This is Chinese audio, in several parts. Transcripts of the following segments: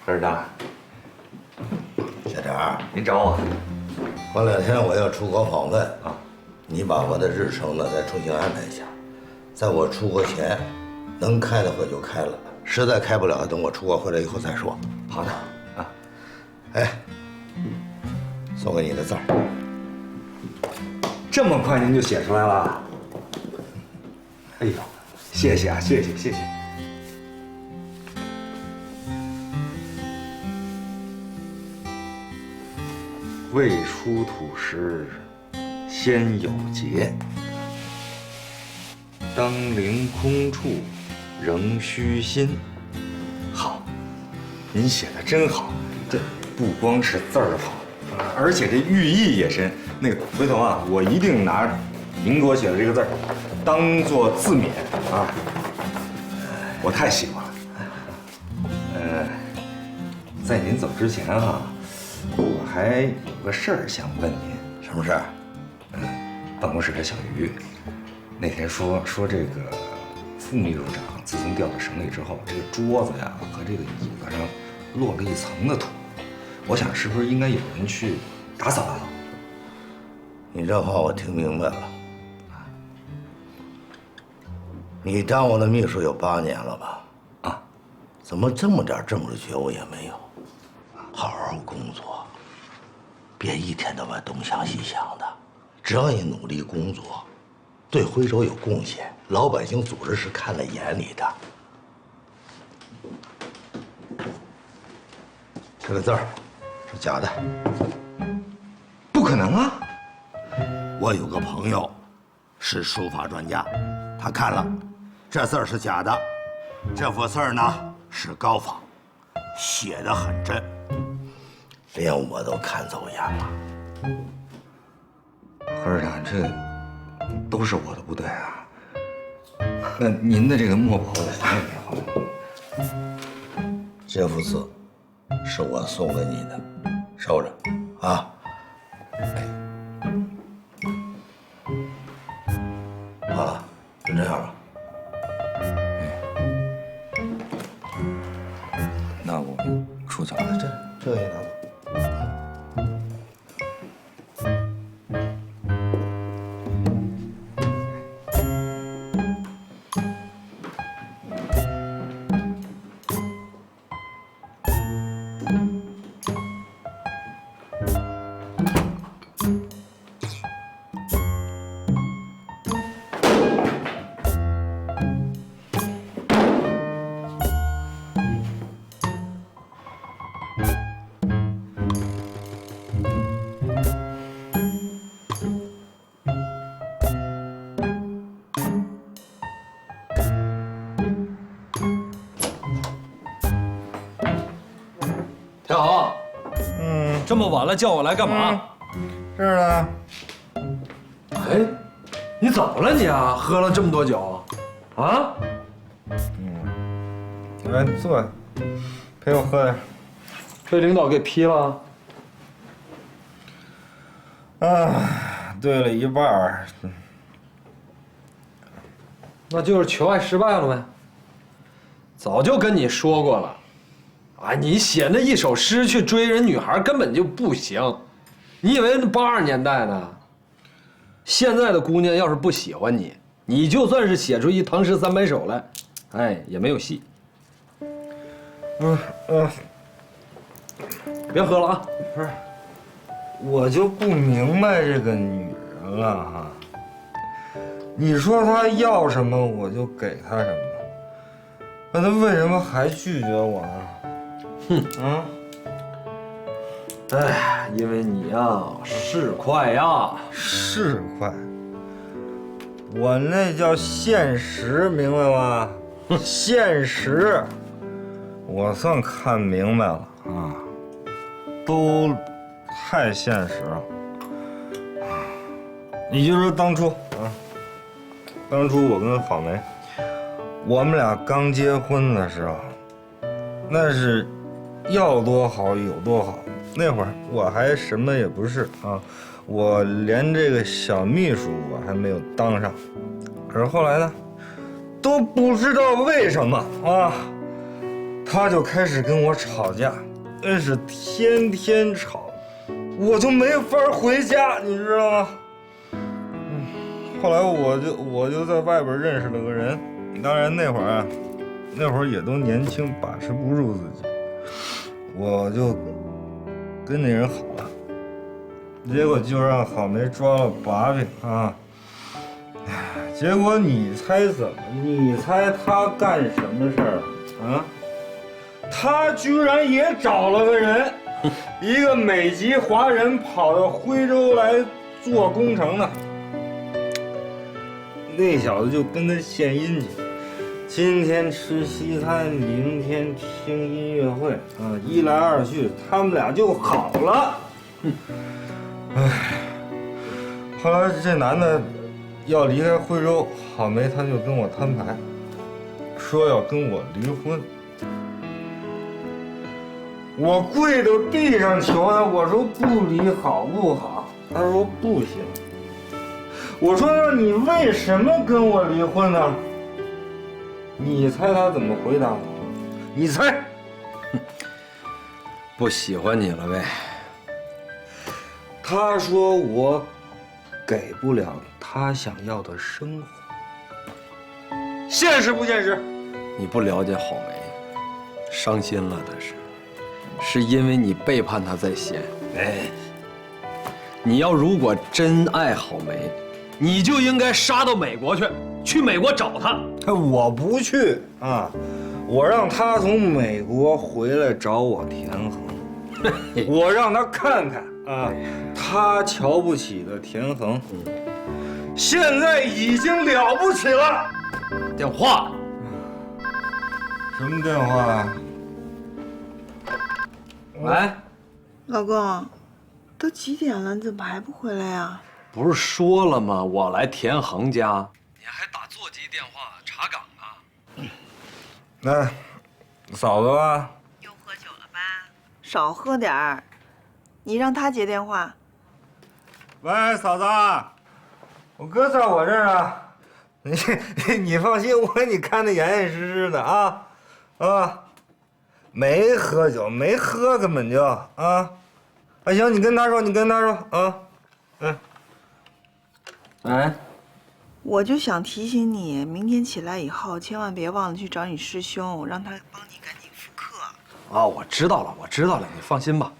何市长，小点您找我？过2天我要出国访问啊，你把我的日程呢再重新安排一下，在我出国前，能开的会就开了，实在开不了，等我出国回来以后再说。好的，啊，哎，送给你的字儿，这么快您就写出来了？哎呦，谢谢啊，谢谢。未出土时，先有节。当凌空处，仍虚心。好，您写的真好，这不光是字儿好，而且这寓意也深。那个回头啊，我一定拿您给我写的这个字儿当做字勉啊，我太喜欢了。在您走之前啊，我还有个事儿想问您。什么事儿？办公室的小鱼那天说这个副秘书长自从调到省里之后，这个桌子呀和这个椅子上落了一层的土，我想是不是应该有人去打扫打扫？你这话我听明白了。你当我的秘书有8年了吧？啊，怎么这么点政治觉悟也没有？好好工作，别一天到晚东想西想的。只要你努力工作，对徽州有贡献，老百姓组织是看在眼里的。这个字儿是假的，不可能啊！我有个朋友是书法专家，他看了，这字儿是假的，这幅字儿呢是高仿，写得很真，连我都看走眼了。何市长，这都是我的不对啊。那您的这个墨宝我还没还。这幅字是我送给你的，收着啊。好了，就这样吧。那我出去了。这个也拿走。田豪，这么晚了叫我来干嘛？是的。哎，你怎么了你啊？喝了这么多酒，啊？来坐，陪我喝点。被领导给批了？啊，对了一半儿。那就是求爱失败了呗。早就跟你说过了，啊，你写那一首诗去追人女孩根本就不行。你以为那82年代呢？现在的姑娘要是不喜欢你，你就算是写出一唐诗300首来，哎，也没有戏。别喝了啊！不是，我就不明白这个女人了哈。你说她要什么我就给她什么，那她为什么还拒绝我呢？啊！哎，因为你呀市侩呀，市侩，我那叫现实，明白吗？现实，我算看明白了啊，都太现实了。你就说当初我跟郝梅，我们俩刚结婚的时候，那是要多好有多好。那会儿我还什么也不是啊，我连这个小秘书我还没有当上。可是后来呢，都不知道为什么啊，他就开始跟我吵架，那是天天吵，我就没法回家，你知道吗？后来我就在外边认识了个人，当然那会儿也都年轻，把持不住自己，我就跟那人好了，结果就让郝梅抓了把柄啊！结果你猜怎么？你猜他干什么事儿了啊？他居然也找了个人，一个美籍华人跑到徽州来做工程的。那小子就跟他献殷勤，今天吃西餐，明天听音乐会啊，一来二去，他们俩就好了。后来这男的要离开徽州，郝梅他就跟我摊牌，说要跟我离婚。我跪到地上求他，我说不离好不好？他说不行。我说那你为什么跟我离婚呢？你猜他怎么回答我？你猜？不喜欢你了呗？他说我给不了他想要的生活，现实不现实？你不了解郝梅，伤心了的是因为你背叛他在先。哎，你要如果真爱郝梅，你就应该杀到美国去美国找他。我不去啊，我让他从美国回来找我田横，我让他看看啊，他瞧不起的田横，现在已经了不起了。电话，什么电话啊？喂，老公，都几点了，你怎么还不回来呀？不是说了吗？我来田横家，你还打座机电话查岗呢？那嫂子吧？又喝酒了吧？少喝点儿。你让他接电话。喂，嫂子，我哥在我这儿呢。你放心，我给你看得严严实实的啊啊！没喝酒，没喝，根本就啊。啊行，你跟他说啊。哎，我就想提醒你，明天起来以后，千万别忘了去找你师兄，让他帮你赶紧复课。啊，我知道了，你放心吧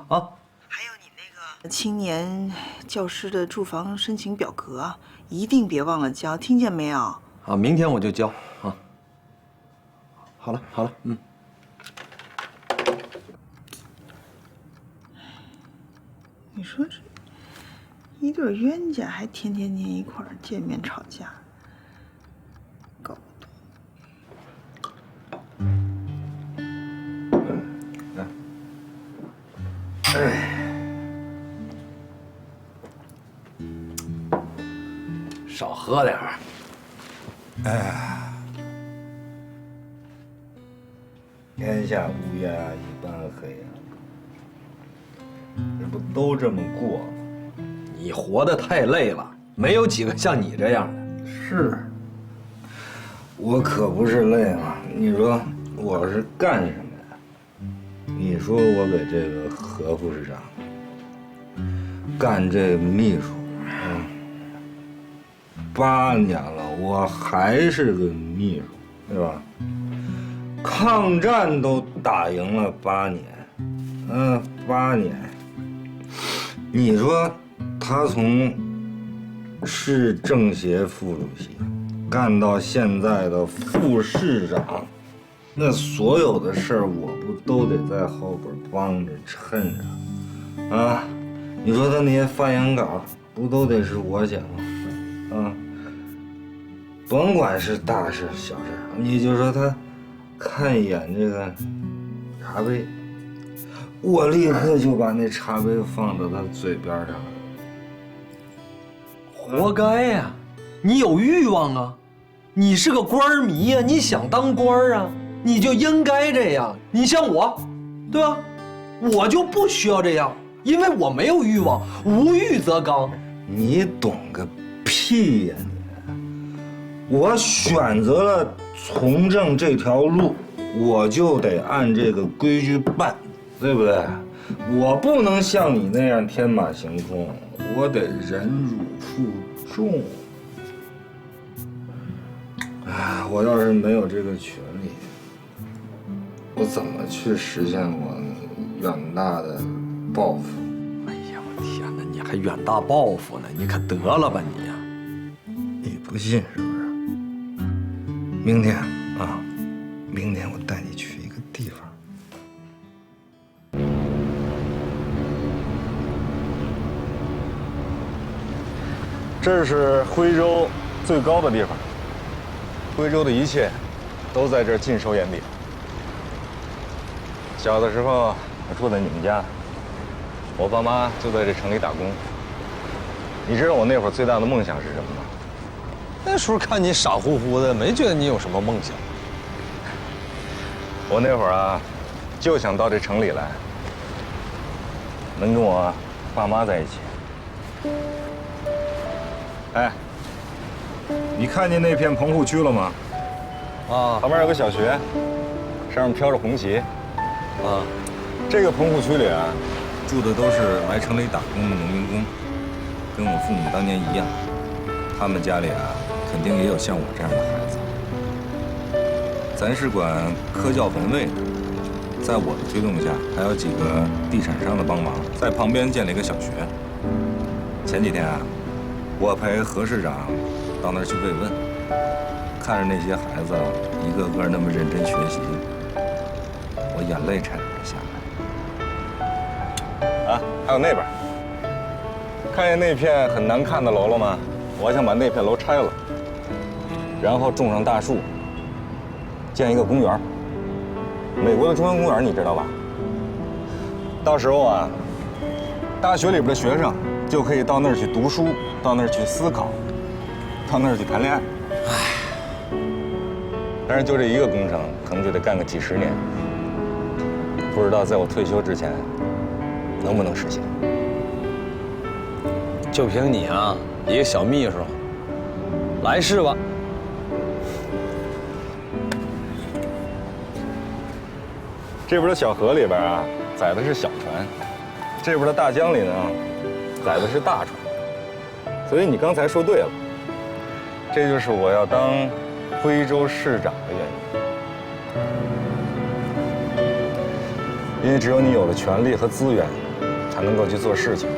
啊。还有你那个青年教师的住房申请表格，一定别忘了交，听见没有？啊，明天我就交啊。好了，嗯。你说这一对冤家还天天一块儿见面吵架，搞不懂。少喝点儿。天下乌鸦一般黑啊，这不都这么过吗？你活得太累了，没有几个像你这样的。是，我可不是累吗？你说我是干什么呀？你说我给这个何副市长干这秘书，8年了，我还是个秘书，对吧？抗战都打赢了8年，8年。你说他从市政协副主席干到现在的副市长，那所有的事儿我不都得在后边帮着衬着啊？你说他那些发言稿不都得是我写吗？啊，甭管是大事小事，你就说他看一眼这个茶杯，我立刻就把那茶杯放到他嘴边上了。活该呀！你有欲望啊，你是个官迷呀，你想当官啊，你就应该这样。你像我，对吧？我就不需要这样，因为我没有欲望，无欲则刚。你懂个屁呀你！我选择了从政这条路，我就得按这个规矩办，对不对？我不能像你那样天马行空，我得忍辱负重。哎，我要是没有这个权利，我怎么去实现我远大的抱负？哎呀，我天哪，你还远大抱负呢？你可得了吧你呀！你不信是不是？明天啊，明天我带你去一个地方。这是徽州最高的地方，徽州的一切都在这儿尽收眼底。小的时候我住在你们家，我爸妈就在这城里打工。你知道我那会儿最大的梦想是什么吗？那时候看你傻乎乎的，没觉得你有什么梦想。我那会儿啊，就想到这城里来，能跟我爸妈在一起。哎，你看见那片棚户区了吗？啊旁边有个小学，上面飘着红旗。啊，这个棚户区里啊，住的都是来城里打工的农民工，跟我父母当年一样。他们家里啊，肯定也有像我这样的孩子。咱是管科教文卫的，在我的推动下，还有几个地产商的帮忙，在旁边建了一个小学。前几天啊，我陪何市长到那儿去慰问，看着那些孩子一个个那么认真学习，我眼泪差点没下来。啊，还有那边，看见那片很难看的楼了吗？我想把那片楼拆了，然后种上大树，建一个公园。美国的中央公园你知道吧？到时候啊，大学里边的学生就可以到那儿去读书，到那儿去思考，到那儿去谈恋爱。唉，但是就这一个工程，可能就得干个几十年。不知道在我退休之前，能不能实现？就凭你啊，一个小秘书，来世吧。这边的小河里边啊，载的是小船；这边的大江里呢，载的是大船。所以你刚才说对了，这就是我要当徽州市长的原因。因为只有你有了权力和资源，才能够去做事情，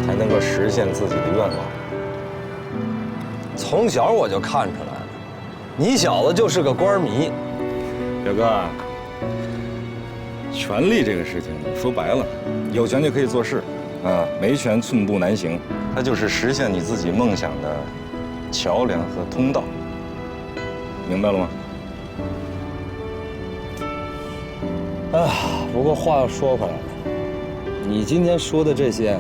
才能够实现自己的愿望。从小我就看出来了，你小子就是个官迷。表哥啊，权力这个事情说白了，有权就可以做事，啊，没权寸步难行。它就是实现你自己梦想的桥梁和通道，明白了吗？啊，不过话又说回来了，你今天说的这些，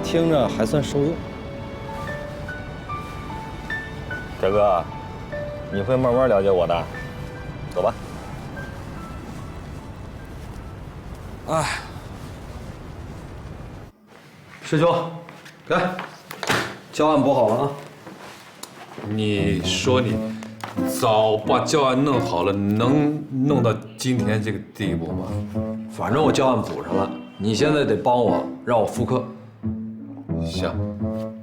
听着还算受用。表哥，你会慢慢了解我的，走吧。哎，师兄，来，教案补好了啊。你说你早把教案弄好了，能弄到今天这个地步吗？反正我教案补上了，你现在得帮我让我复刻。行，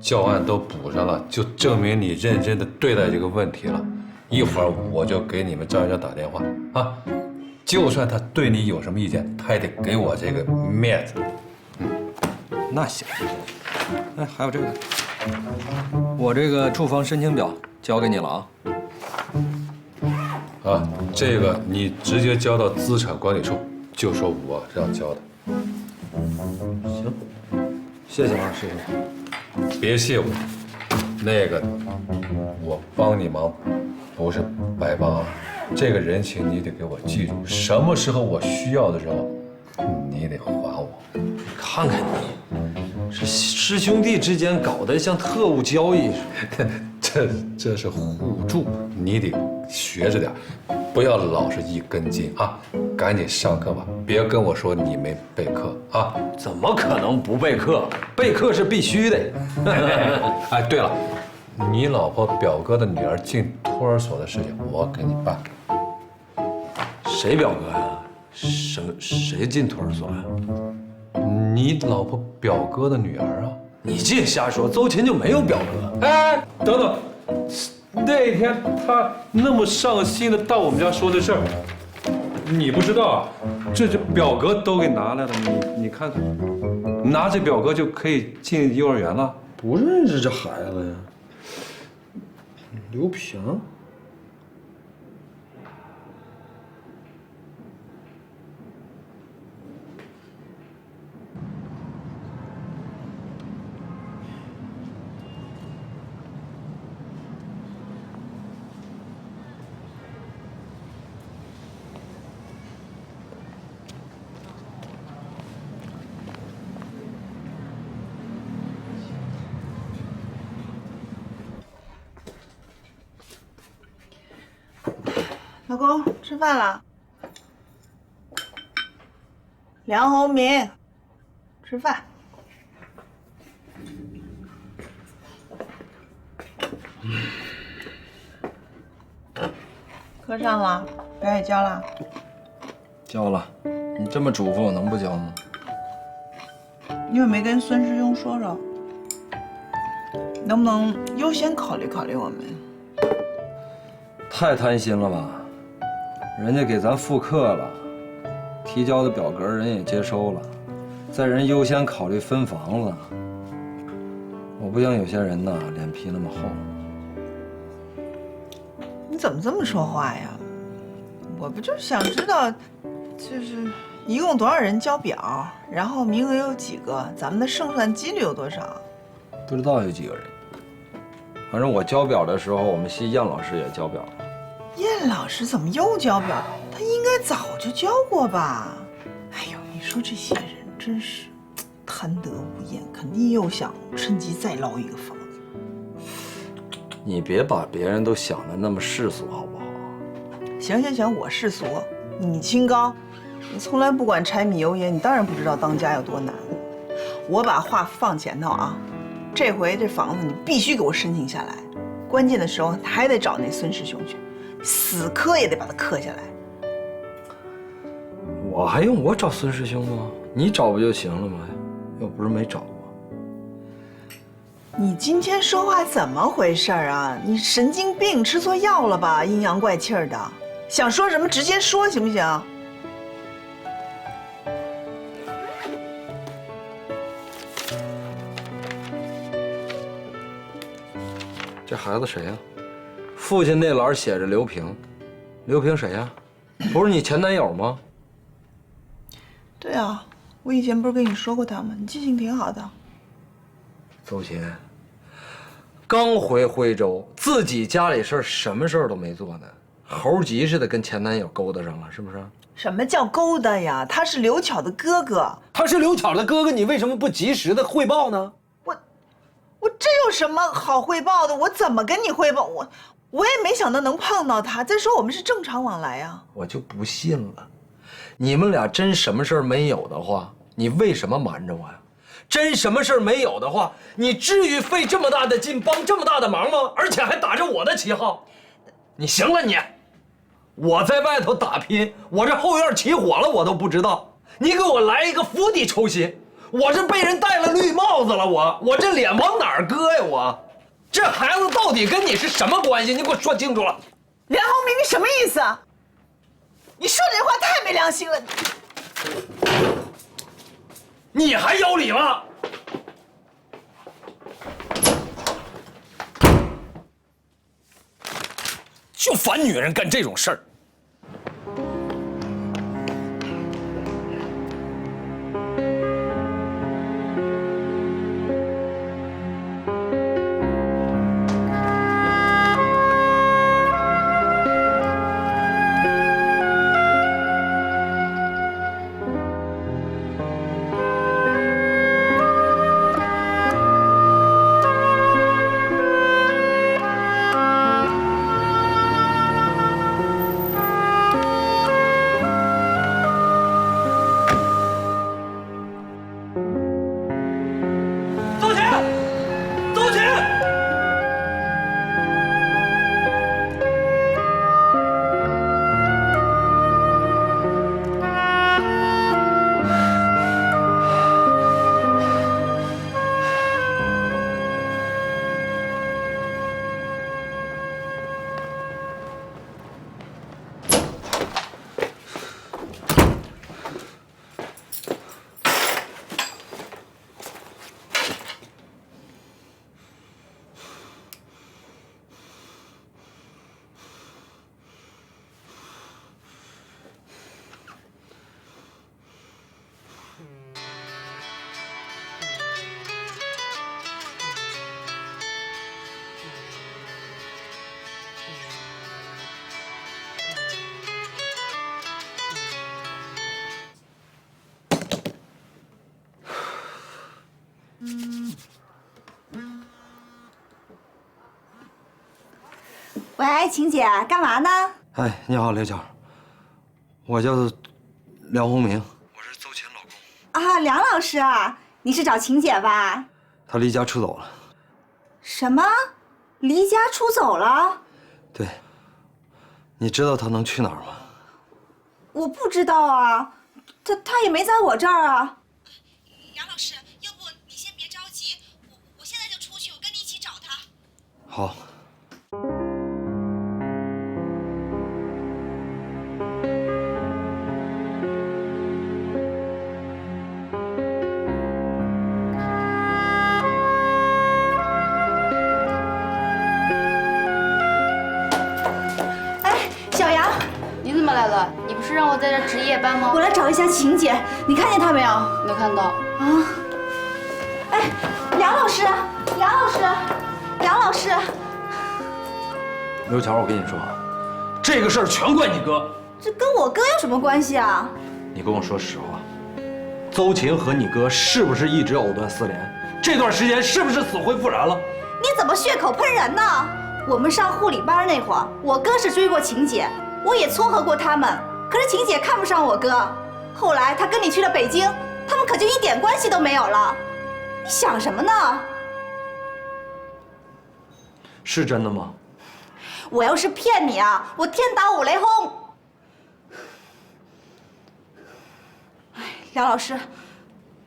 教案都补上了，就证明你认真的对待这个问题了。一会儿我就给你们赵院长打电话啊，就算他对你有什么意见，他也得给我这个面子。那行，哎，还有这个，我这个住房申请表交给你了啊。啊，这个你直接交到资产管理处，就说我让交的。行，谢谢啊，师兄。别谢我，那个我帮你忙，不是白帮啊。这个人情你得给我记住，什么时候我需要的时候，你得还我。看看你，这师兄弟之间搞得像特务交易似的。这是互助，你得学着点，不要老是一根筋啊！赶紧上课吧，别跟我说你没备课啊！怎么可能不备课？备课是必须的。哎，对了，你老婆表哥的女儿进托儿所的事情，我给你办。谁表哥呀？谁进托儿所呀？你老婆表哥的女儿啊？你净瞎说，邹琴就没有表哥。哎，等等，那天他那么上心的到我们家说的事儿，你不知道啊？这表格都给拿来了，你看看，拿着表格就可以进幼儿园了。不认识这孩子呀？刘平。老公，吃饭了。梁宏明，吃饭。课上了，表也交了。交了，你这么嘱咐我能不交吗？你有没跟孙师兄说说，能不能优先考虑考虑我们？太贪心了吧？人家给咱复课了，提交的表格人也接收了，在人优先考虑分房子。我不像有些人呐，脸皮那么厚。你怎么这么说话呀？我不就是想知道，就是一共多少人交表，然后名额有几个，咱们的胜算几率有多少？不知道有几个人。反正我交表的时候，我们系燕老师也交表了。燕老师怎么又交表？他应该早就交过吧？哎呦，你说这些人真是贪得无厌，肯定又想趁机再捞一个房子。你别把别人都想的那么世俗，好不好？行行行，我世俗，你清高，你从来不管柴米油盐，你当然不知道当家有多难。我把话放前头啊，这回这房子你必须给我申请下来，关键的时候还得找那孙师兄去，死磕也得把他磕下来。我还用我找孙师兄吗？你找不就行了吗？又不是没找过。你今天说话怎么回事啊？你神经病，吃错药了吧？阴阳怪气儿的，想说什么直接说行不行？这孩子谁呀？父亲那栏写着刘平，刘平谁呀？不是你前男友吗？对啊，我以前不是跟你说过他吗？你记性挺好的。邹琴，刚回徽州，自己家里事儿什么事儿都没做呢，猴急似的跟前男友勾搭上了，是不是？什么叫勾搭呀？他是刘巧的哥哥。他是刘巧的哥哥，你为什么不及时的汇报呢？我这有什么好汇报的？我怎么跟你汇报？我也没想到能碰到他。再说我们是正常往来呀。我就不信了，你们俩真什么事儿没有的话，你为什么瞒着我呀？真什么事儿没有的话，你至于费这么大的劲帮这么大的忙吗？而且还打着我的旗号，你行了你！我在外头打拼，我这后院起火了我都不知道，你给我来一个釜底抽薪，我这被人戴了绿帽子了，我这脸往哪儿搁呀？我这孩子到底跟你是什么关系？你给我说清楚了。梁宏明，你什么意思啊？你说这话太没良心了。你还有理吗？就烦女人干这种事儿。喂，晴姐，干嘛呢？哎，你好，刘巧，我叫梁红明，我是邹琴老公。啊，梁老师啊，你是找晴姐吧？她离家出走了。什么？离家出走了？对。你知道她能去哪儿吗？我不知道啊，她也没在我这儿啊。梁老师，要不你先别着急，我现在就出去，我跟你一起找她。好。来了，你不是让我在这值夜班吗？我来找一下晴姐，你看见她没有？没看到。啊！哎，梁老师，梁老师，梁老师。刘巧，我跟你说，这个事儿全怪你哥。这跟我哥有什么关系啊？你跟我说实话，邹琴和你哥是不是一直藕断丝连？这段时间是不是死灰复燃了？你怎么血口喷人呢？我们上护理班那会儿，我哥是追过晴姐。我也撮合过他们，可是晴姐看不上我哥。后来他跟你去了北京，他们可就一点关系都没有了。你想什么呢？是真的吗？我要是骗你啊，我天打五雷轰！哎，梁老师，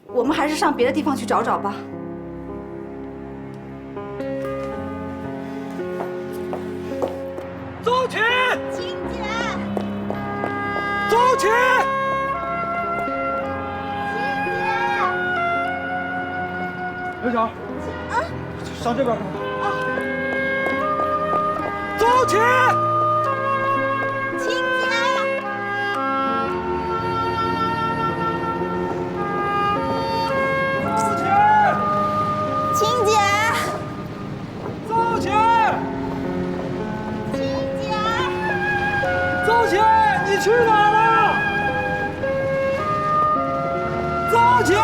我们还是上别的地方去找找吧。邹琴。邹琴，刘巧，上这边看看。啊，邹琴，晴姐，邹琴，晴姐，邹琴，晴姐，邹琴，你去哪儿了？邹琴！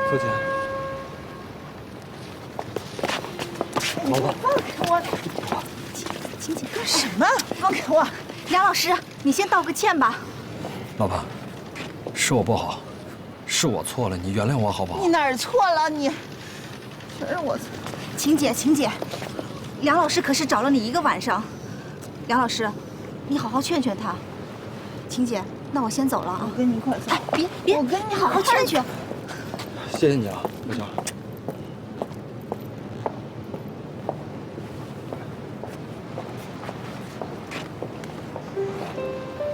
邹琴，老婆，放开我！晴姐干什么？放开我！梁老师，你先道个歉吧。老婆，是我不好，是我错了，你原谅我好不好？你哪儿错了？你全是我错。晴姐，晴姐，梁老师可是找了你一个晚上。梁老师，你好好劝劝他。晴姐，那我先走了啊。我跟你一块走。哎，别，我跟你好好劝劝。谢谢你啊，刘强。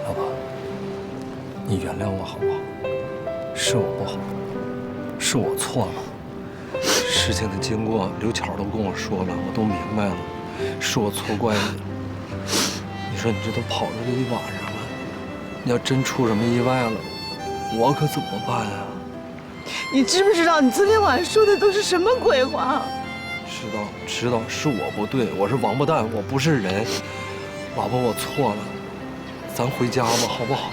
老婆，你原谅我好不好？是我不好，是我错了。事情的经过，刘巧都跟我说了，我都明白了，是我错怪你了。你说你这都跑这一晚上了，你要真出什么意外了，我可怎么办啊？你知不知道你昨天晚上说的都是什么鬼话？知道，是我不对，我是王八蛋，我不是人。老婆，我错了，咱回家吧，好不好？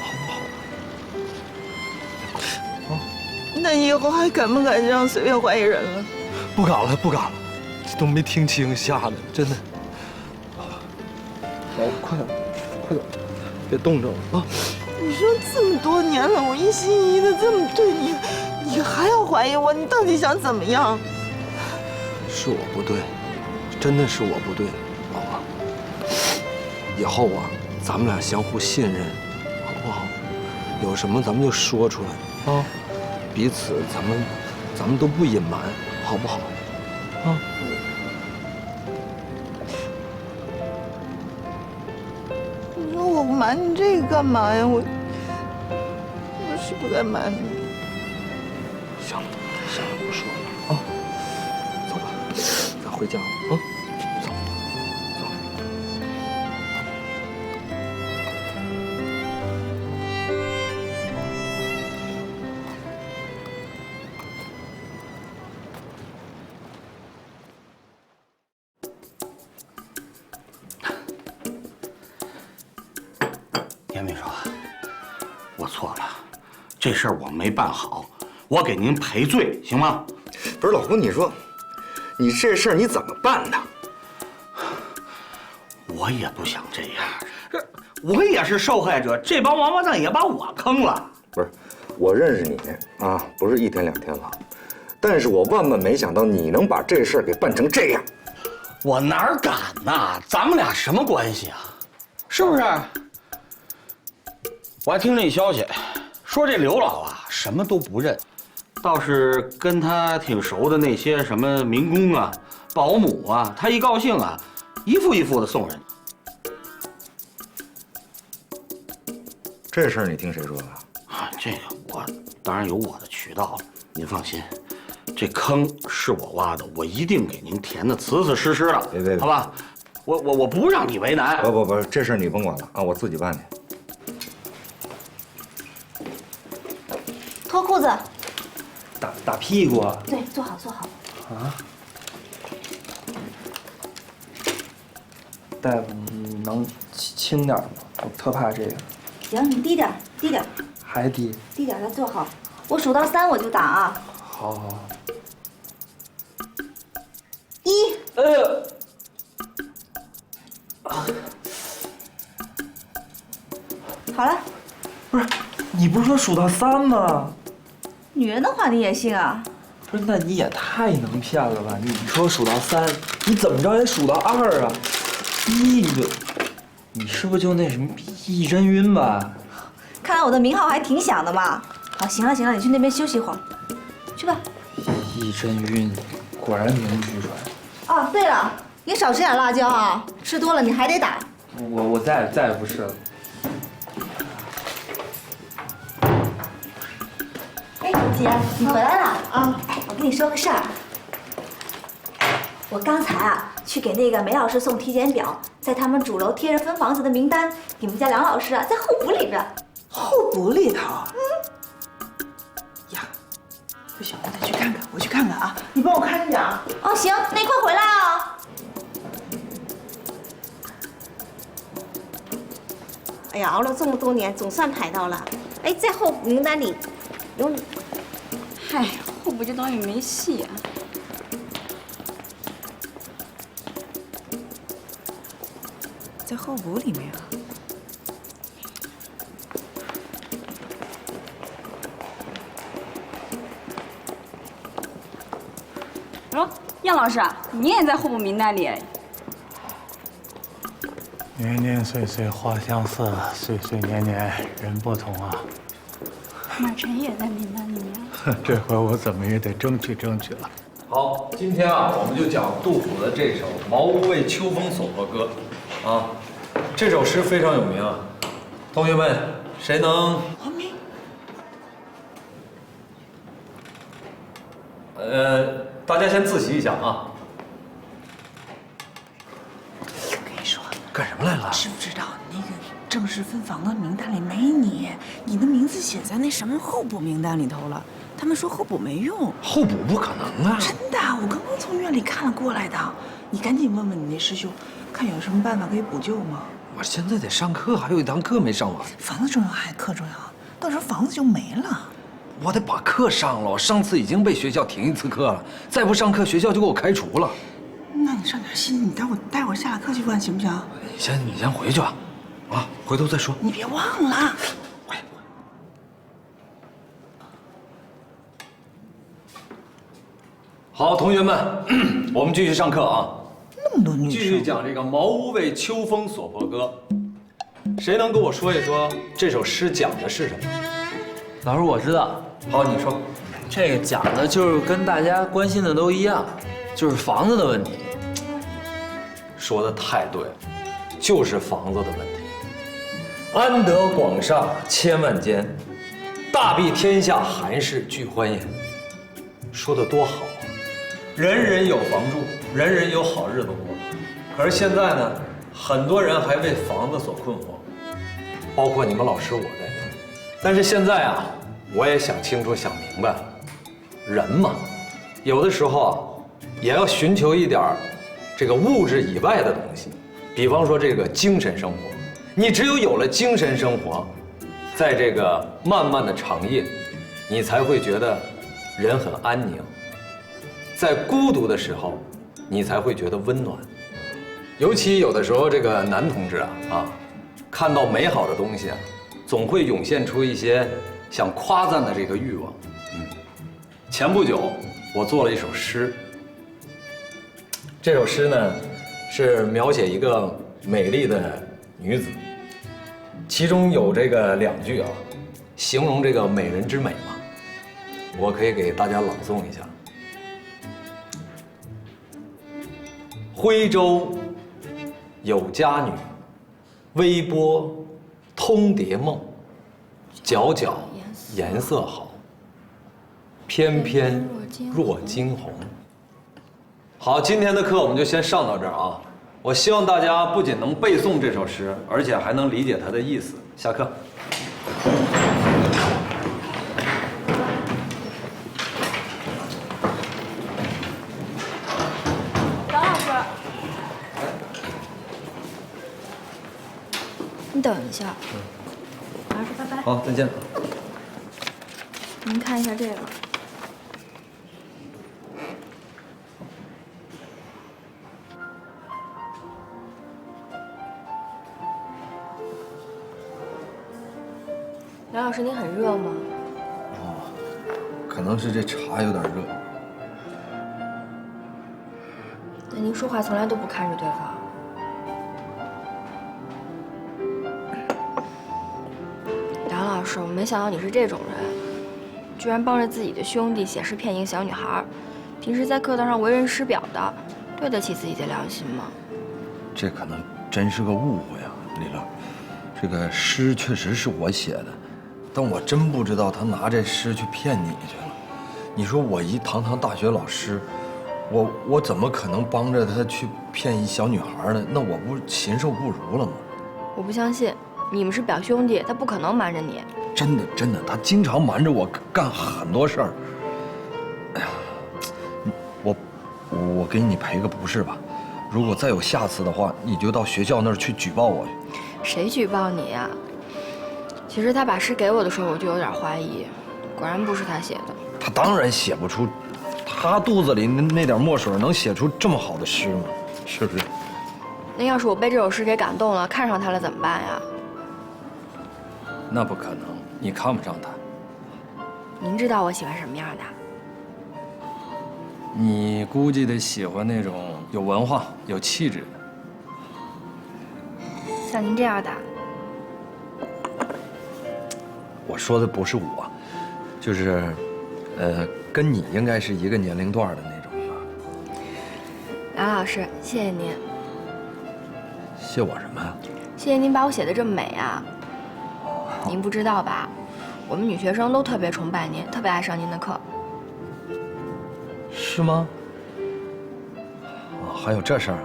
好不好？啊？那你以后还敢不敢这样随便怀疑人了？不敢了，不敢了，这都没听清，吓得真的。老婆，快点，快点，别冻着了啊！你说这么多年了，我一心一意的这么对你，你还要怀疑我？你到底想怎么样？是我不对，真的是我不对，老婆。以后啊，咱们俩相互信任，好不好？有什么咱们就说出来啊，彼此咱们咱们都不隐瞒，好不好？啊？你说我瞒你这个干嘛呀？我是不该瞒你。行了，不说了啊，走吧，咱回家了啊。严秘书，我错了，这事儿我没办好，我给您赔罪，行吗？不是老胡，你说，你这事儿你怎么办呢？我也不想这样，我也是受害者，这帮王八蛋也把我坑了。不是，我认识你啊，不是1天2天了，但是我万万没想到你能把这事儿给办成这样。我哪敢呐？咱们俩什么关系啊？是不是？我还听这消息，说这刘老啊什么都不认，倒是跟他挺熟的那些什么民工啊、保姆啊，他一高兴啊，一副一副的送人。这事儿你听谁说的？啊，这个我当然有我的渠道了，您放心，这坑是我挖的，我一定给您填的瓷瓷实实的，别，好吧？我不让你为难。不，这事儿你甭管了啊，我自己办去。脱裤子。打屁股啊？对，坐好坐好。啊？大夫，你能轻点吗？我特怕这个。行，你低点，低点。还低？低点，来坐好。我数到3我就打啊。好。1。好了。不是，你不是说数到3吗？女人的话你也信啊？不是，那你也太能骗了吧！你说数到3，你怎么着也数到2啊？1，你是不是就那什么一针晕吧？看来我的名号还挺响的嘛。好，行了，你去那边休息一会儿，去吧。一针晕，果然名不虚传。哦，对了，你少吃点辣椒啊，吃多了你还得打。我再也不吃了。哎，姐，你回来了啊！哎，我跟你说个事儿。我刚才啊去给那个梅老师送体检表，在他们主楼贴着分房子的名单，你们家梁老师啊在候补里边。候补里头？呀，不行，我得去看看，我去看看啊！你帮我看着点啊。哦，行，那你快回来啊！哎呀，熬了这么多年，总算排到了。哎，在候补名单里有你。嗨，候补就当你没戏啊。在候补里面啊。哦，杨老师，你也在候补名单里。年年岁岁花相似，岁岁年年人不同啊。马晨也在名单里面。这回我怎么也得争取争取了。好，今天啊，我们就讲杜甫的这首《茅屋为秋风所破歌》啊。这首诗非常有名啊，同学们，谁能？大家先自习一下啊。我跟你说，干什么来了？知不知道那个正式分房的名单里没你？你的名字写在那什么候补名单里头了。他们说候补没用，候补不可能啊！真的，我刚刚从院里看了过来的。你赶紧问问你那师兄，看有什么办法可以补救吗？我现在得上课，还有一堂课没上完。房子重要还是课重要？到时候房子就没了。我得把课上了，上次已经被学校停1次课了，再不上课学校就给我开除了。那你上点心，你待会儿下了课去问行不行？你先回去吧，啊，回头再说。你别忘了。好，同学们，我们继续上课啊。那么多女生，继续讲这个《茅屋为秋风所破歌》。谁能跟我说一说这首诗讲的是什么？老师，我知道。好，你说。这个讲的就是跟大家关心的都一样，就是房子的问题。说的太对了，就是房子的问题。安得广厦千万间，大庇天下寒士俱欢颜。说的多好啊！人人有房住，人人有好日子过。可是现在呢，很多人还为房子所困惑，包括你们老师我在内。但是现在啊，我也想清楚、想明白了，人嘛，有的时候啊，也要寻求一点这个物质以外的东西，比方说这个精神生活。你只有有了精神生活，在这个漫漫的长夜，你才会觉得人很安宁。在孤独的时候，你才会觉得温暖。尤其有的时候，这个男同志啊，看到美好的东西啊，总会涌现出一些想夸赞的这个欲望。前不久我做了一首诗，这首诗呢是描写一个美丽的女子，其中有这个2句啊，形容这个美人之美嘛，我可以给大家朗诵一下。徽州有佳女，微波通蝶梦，皎皎颜色好，翩翩若惊鸿。好，今天的课我们就先上到这儿啊。我希望大家不仅能背诵这首诗，而且还能理解它的意思。下课。杨老师，你等一下。杨老师，拜拜。好，再见。您看一下这个。梁老师，您很热吗？可能是这茶有点热。那您说话从来都不看着对方。梁老师，我没想到你是这种人，居然帮着自己的兄弟写诗骗一个小女孩，平时在课堂上为人师表的，对得起自己的良心吗？这可能真是个误会啊，李乐。这个诗确实是我写的，但我真不知道他拿这诗去骗你去了。你说我一堂堂大学老师，我怎么可能帮着他去骗一小女孩呢？那我不禽兽不如了吗？我不相信，你们是表兄弟，他不可能瞒着你。真的，他经常瞒着我干很多事儿。哎呀，我给你赔个不是吧？如果再有下次的话，你就到学校那儿去举报我去。谁举报你呀？其实他把诗给我的时候，我就有点怀疑，果然不是他写的。他当然写不出，他肚子里那点墨水能写出这么好的诗吗？是不是？那要是我被这首诗给感动了，看上他了怎么办呀？那不可能，你看不上他。您知道我喜欢什么样的？你估计得喜欢那种有文化、有气质的。像您这样的。我说的不是我，就是，跟你应该是一个年龄段的那种吧。梁老师，谢谢您。谢我什么呀？谢谢您把我写的这么美啊！您不知道吧？我们女学生都特别崇拜您，特别爱上您的课。是吗？还有这事儿啊？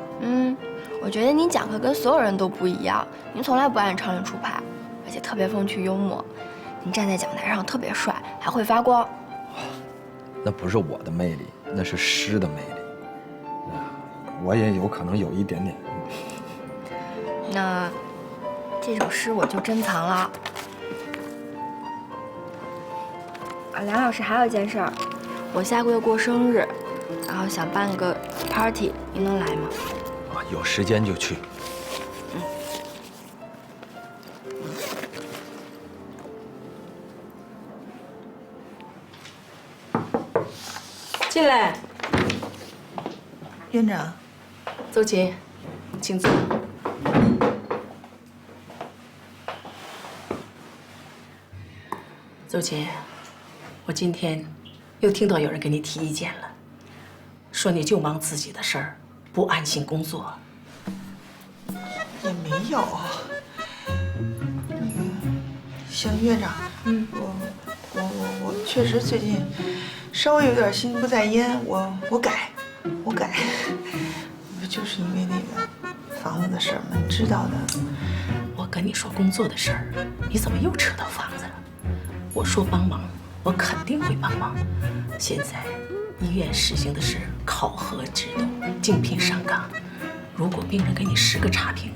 我觉得您讲课跟所有人都不一样，您从来不按常理出牌，而且特别风趣幽默。您站在讲台上特别帅，还会发光。那不是我的魅力，那是诗的魅力。我也有可能有一点点。那这首诗我就珍藏了。梁老师，还有一件事儿，我下个月过生日，然后想办个 party， 您能来吗？有时间就去。进来。院长，邹琴，请坐。邹琴，我今天又听到有人给你提意见了，说你就忙自己的事儿，不安心工作。也没有。那个，邢院长，我确实最近稍微有点心不在焉，我改。不就是因为那个房子的事儿吗？你知道的。我跟你说工作的事儿，你怎么又扯到房子了？我说帮忙，我肯定会帮忙。现在医院实行的是考核制度，竞聘上岗。如果病人给你10个差评，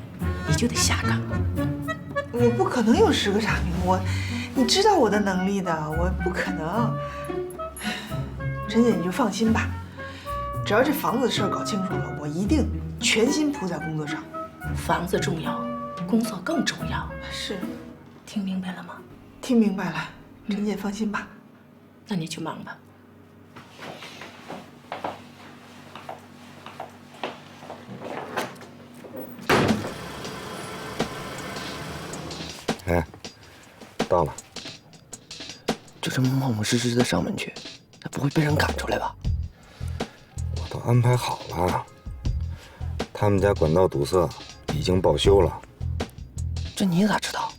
你就得下岗。我不可能有10个差评，你知道我的能力的，我不可能。陈姐，你就放心吧，只要这房子的事儿搞清楚了，我一定全心扑在工作上。房子重要，工作更重要。是，听明白了吗？听明白了，陈姐放心吧。那你去忙吧。哎，到了。就这么冒冒失失的上门去，那不会被人赶出来吧？我都安排好了，他们家管道堵塞，已经报修了。这你咋知道？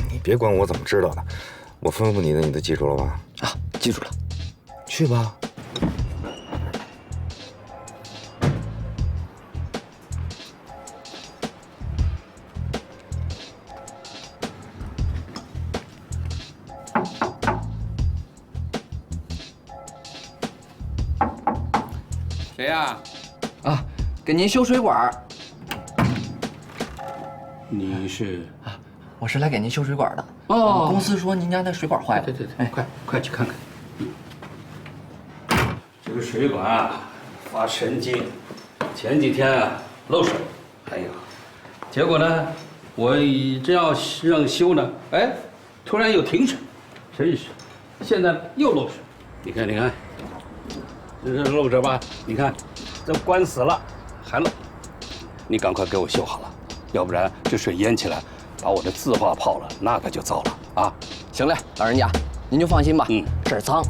你别管我怎么知道的，我吩咐你的，你都记住了吧？啊，记住了。去吧。谁呀？啊，给您修水管。你是？啊，我是来给您修水管的。哦，公司说您家那水管坏了。对，哎，快去看看。这个水管啊，发神经，前几天啊漏水，哎呀，结果呢，我正要让修呢，哎，突然又停水，真是，现在又漏水。你看，这漏着吧？你看，这关死了，还漏。你赶快给我修好了，要不然这水淹起来，把我的字画泡了，那可就糟了啊！行嘞，老人家，您就放心吧。这儿脏，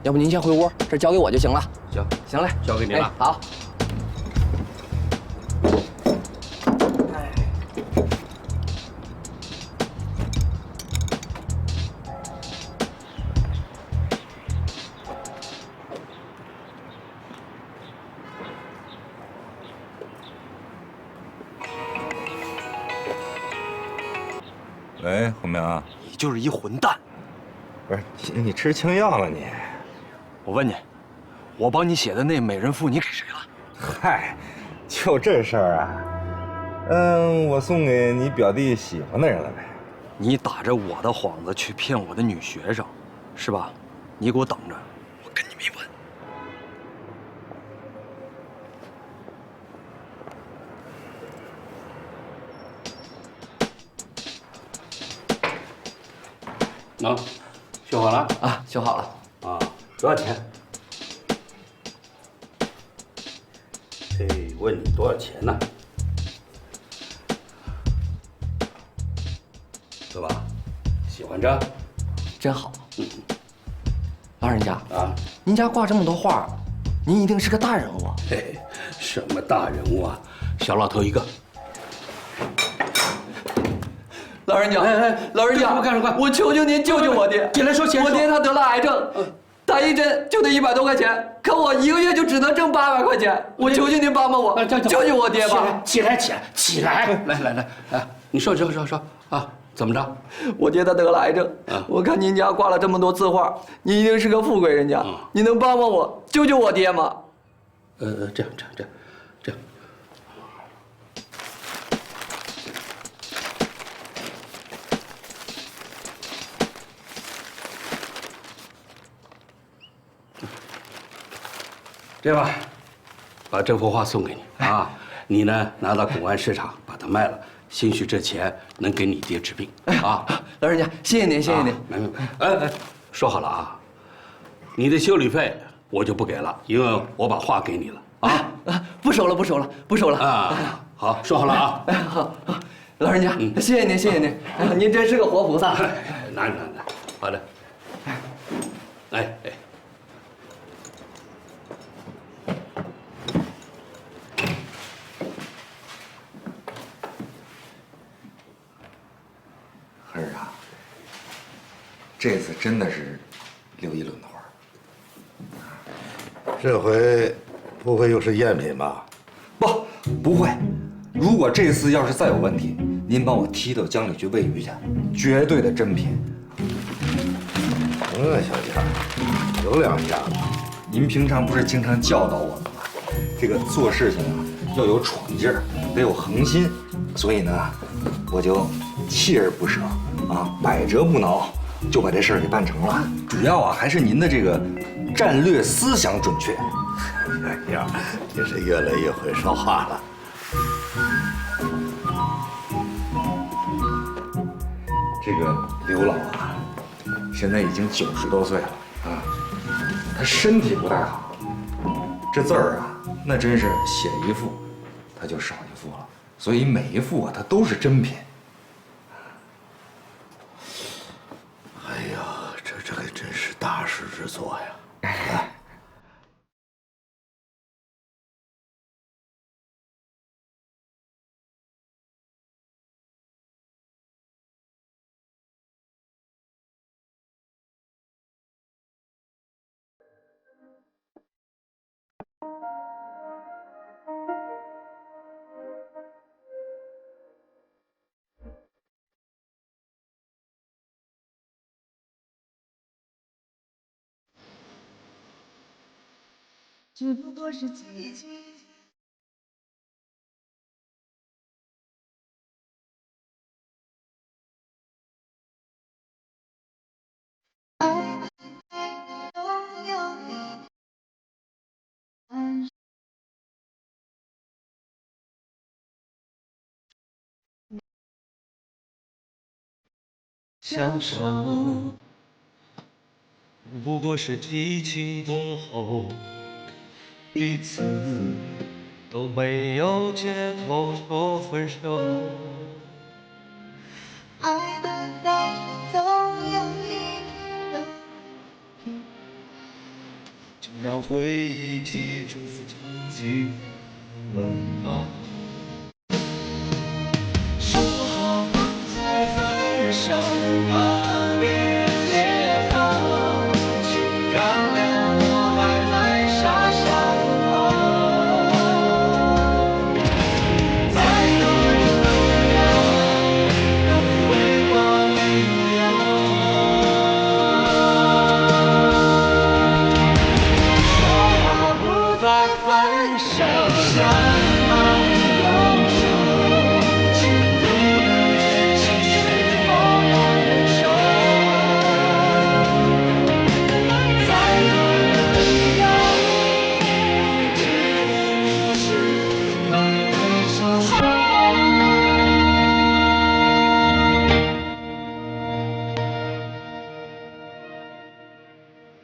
要不您先回屋，这交给我就行了。行嘞，交给你了。哎，好。喂，红明啊，你就是一混蛋！不是你吃清药了你？我问你，我帮你写的那美人妇你给谁了？嗨，就这事儿啊？我送给你表弟喜欢的人了呗。你打着我的幌子去骗我的女学生，是吧？你给我等着，我跟你没完！啊，修好了啊，修好了啊，多少钱？得问你多少钱呢？对吧？喜欢着？真好。老人家啊，您家挂这么多画，您一定是个大人物啊！嘿，什么大人物啊？小老头一个。老人家，老人家，干什么？我求求您救救我爹！进来说钱。我爹他得了癌症，打一针就得100多块钱，可我1个月就只能挣800块钱。我求求您帮帮我，救救我爹吧！起来！来，你说啊，怎么着？我爹他得了癌症，我看您家挂了这么多字画，您一定是个富贵人家，你能帮帮我，救救我爹吗？这样。这样吧，把这幅画送给你啊，你呢拿到公安市场把它卖了，兴许这钱能给你爹治病啊。老人家，谢谢您，谢谢您。没，哎，说好了啊，你的修理费我就不给了，因为我把画给你了啊。不收了啊。好，说好了啊。好，老人家，谢谢您，谢谢您，您真是个活菩萨。拿，好的。哎，这次真的是刘一伦的活儿。这回不会又是赝品吧？不会。如果这次要是再有问题，您把我踢到江里去喂鱼去，绝对的真品。小佳，有两下子。您平常不是经常教导我们吗？这个做事情啊，要有闯劲儿，得有恒心。所以呢，我就锲而不舍啊，百折不挠，就把这事儿给办成了。主要啊，还是您的这个战略思想准确。哎呀，你是越来越会说话了。这个刘老啊，现在已经90多岁了啊，他身体不太好，这字儿啊，那真是写一副，他就少一副了。所以每一副啊，它都是真品。哎呀，这可真是大师之作呀！来。只不过是激情。享受，不过是激情过后，彼此都没有借口说分手。爱的到处总有一个人，就让回忆记住曾经的温柔。说好不再分手，把别接头，请原谅我还在傻傻等候。再多人都要为我理由。说好不再分手，什么永久？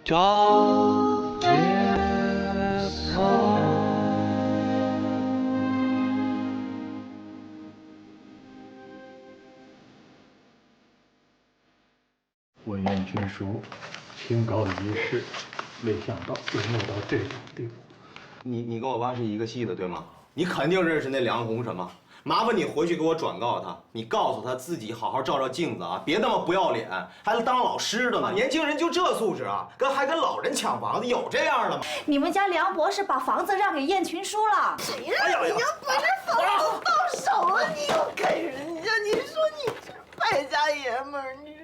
找借口。文言军书，清高一世，没想到沦落到这种地步。你跟我爸是一个系的，对吗？你肯定认识那梁红什么？麻烦你回去给我转告他，你告诉他自己好好照照镜子啊，别那么不要脸，还当老师的呢。年轻人就这素质啊，还跟老人抢房子，有这样的吗？你们家梁博士把房子让给燕群书了。谁让你要把这房子到手了，你又给人家？你说你这败家爷们儿，你。